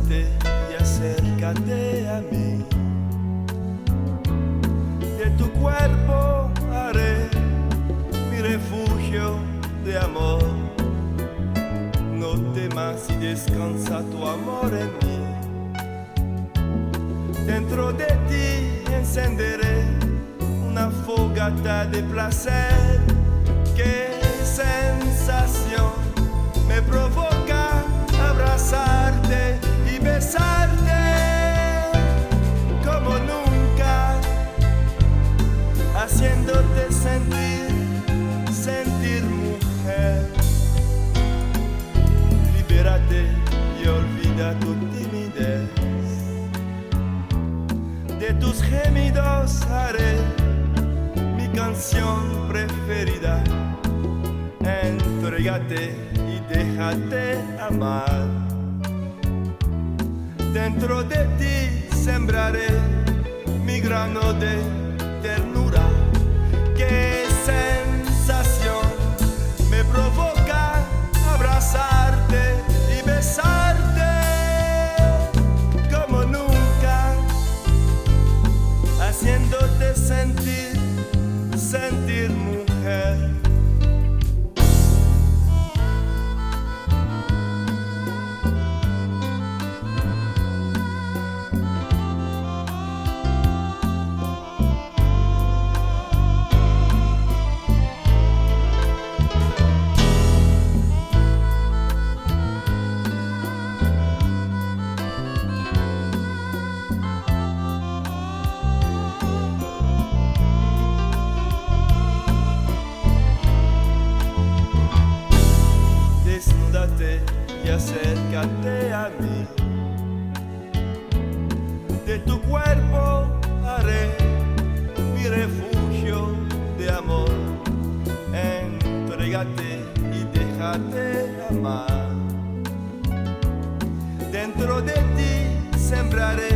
Desnúdate y acércate a mí. De tu cuerpo haré mi refugio de amor. No temas y descansa tu amor en mí. Dentro de ti encenderé una fogata de placer. Qué sensación me provoca abrazarte y besarte como nunca, haciéndote sentir mujer. Libérate y olvida tu timidez. De tus gemidos haré mi canción preferida. Entrégate y déjate amar. Dentro de ti sembraré mi grano de ternura. Qué sensación me provoca abrazarte y besarte como nunca, haciéndote sentir mujer. Desnúdate y acércate a mí. De tu cuerpo haré mi refugio de amor. Entrégate y déjate amar. Dentro de ti sembraré